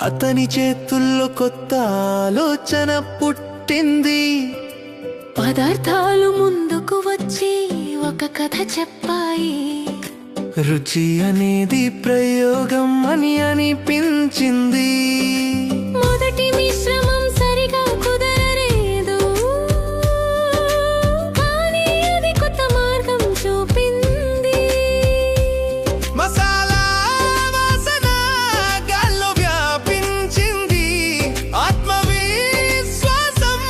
అతని చేతుల్లో కొత్త ఆలోచన పుట్టింది. పదార్థాలు ముందుకు వచ్చి ఒక కథ చెప్పాయి. రుచి అనేది ప్రయోగం అని అనిపించింది. మొదటి మిశ్రమం సరిగా కుదరలేదు, కానీ అది కొత్త మార్గం చూపింది. మసాలా వాసన గాల్లో వ్యాపించింది. ఆత్మవిశ్వాసం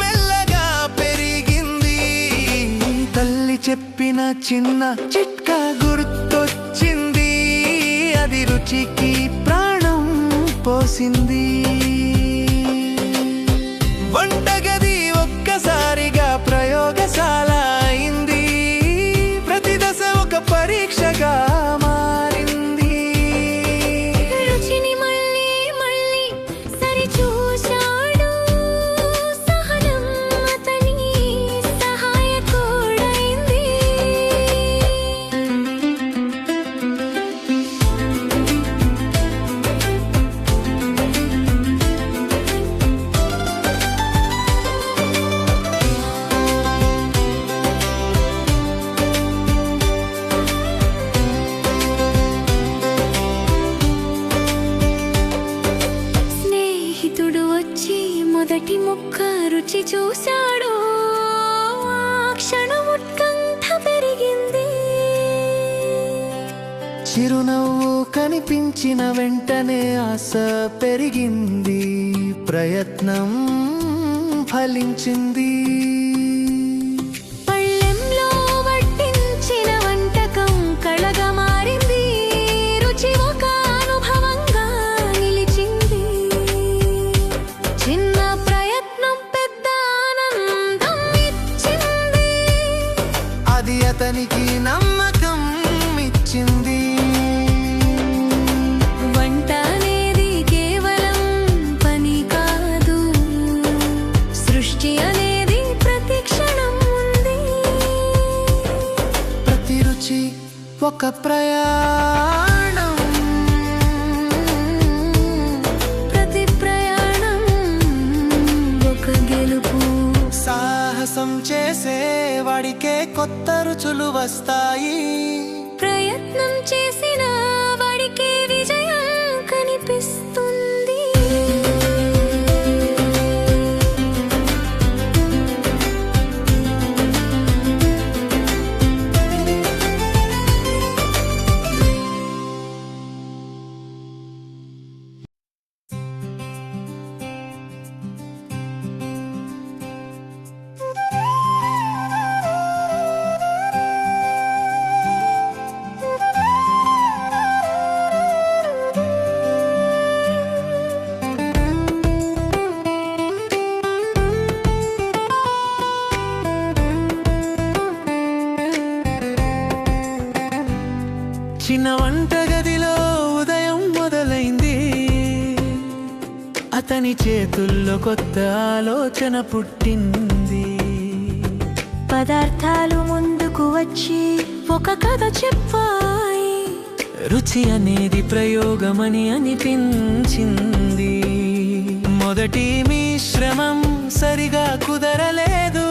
మెల్లగా పెరిగింది. తల్లి చెప్పిన చిన్న చిట్కా గుర్తొచ్చింది. అది రుచికి ప్రాణం పోసింది. వంటగది ఒక్కసారిగా ప్రయోగశాల అయింది. ప్రతి దశ ఒక పరీక్షగా మారింది. రుచిని మళ్ళీ మళ్ళీ సరిచూశాడు. సహనం అతని సహాయకుడైంది. స్నేహితుడు వచ్చి మొదటి ముక్క రుచి చూశాడు. ఆ క్షణం ఉత్కంఠ పెరిగింది. చిరునవ్వు కనిపించిన వెంటనే ఆశ పెరిగింది. ప్రయత్నం ఫలించింది. పళ్ళెంలో వడ్డించిన వంటకం కళగా మారింది. రుచి ఒక అనుభవంగా నిలిచింది. చిన్న ప్రయత్నం పెద్ద ఆనందం ఇచ్చింది. అది అతనికి నమ్మకం ఇచ్చింది. వంట అనేది కేవలం పని కాదు, సృష్టి అనేది ప్రతి క్షణం ఉంది. ప్రతి రుచి ఒక ప్రయాణం. ప్రతి ప్రయాణం ఒక గెలుపు. సాహసం చేసే వాడికే కొత్త రుచులు వస్తాయి. ప్రయత్నం చేసిన వాడికే విజయం కనిపిస్తుంది. చిన్న వంటగదిలో ఉదయం మొదలైంది. అతని చేతుల్లో కొత్త ఆలోచన పుట్టింది. పదార్థాలు ముందుకు వచ్చి ఒక కథ చెప్పాయి. రుచి అనేది ప్రయోగమని అనిపించింది. మొదటి మిశ్రమం సరిగా కుదరలేదు,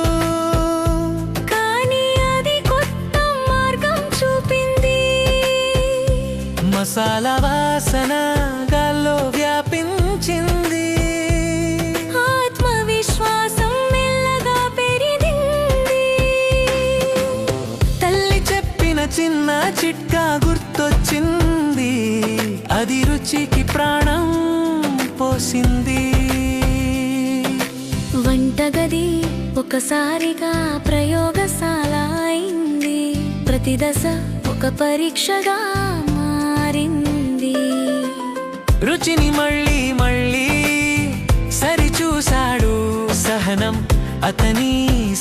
కానీ అది కొత్త మార్గం చూపింది. మసాలా వాసన గాల్లో వ్యాపించింది. ఆత్మవిశ్వాసం మెల్లగా పెరిగింది. తల్లి చెప్పిన చిన్న చిట్కా గుర్తొచ్చింది. అది రుచికి ప్రాణం పోసింది. వంటగది ఒకసారిగా ప్రయోగశాల అయింది. ప్రతి దశ ఒక పరీక్షగా మారింది. రుచిని మళ్ళీ మళ్ళీ సరిచూశాడు. సహనం అతని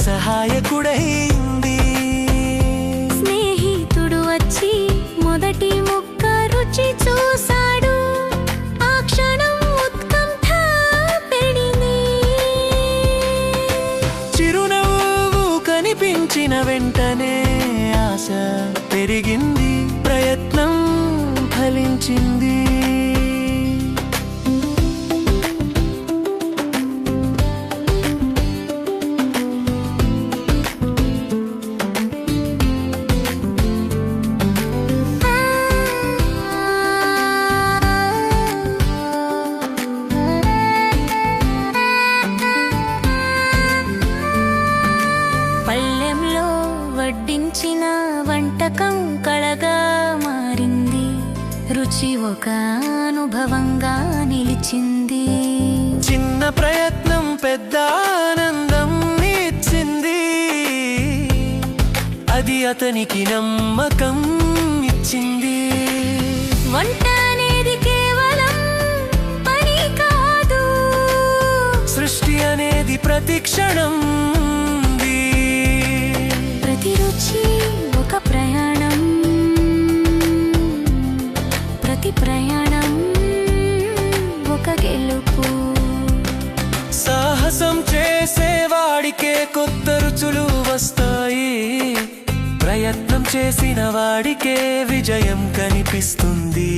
సహాయకుడైంది. స్నేహితుడు వచ్చి మొదటి ముక్క రుచి చూశాడు. ఆ క్షణం ఉత్కంఠ పెరిగింది. చిరునవ్వు కనిపించిన వెంటనే ఆశ పెరిగింది. ప్రయత్నం ఫలించింది. రుచి ఒక అనుభవంగా నిలిచింది. చిన్న ప్రయత్నం పెద్ద ఆనందం ఇచ్చింది. అది అతనికి నమ్మకం ఇచ్చింది. వంట అనేది కేవలం పని కాదు, సృష్టి అనేది ప్రతి క్షణం. ప్రతి రుచి ఒక ప్రయాణం, ప్రతి ప్రయాణం ఒక గెలుపు. సాహసం చేసేవాడికే కొత్త రుచులు వస్తాయి. ప్రయత్నం చేసిన వాడికే విజయం కనిపిస్తుంది.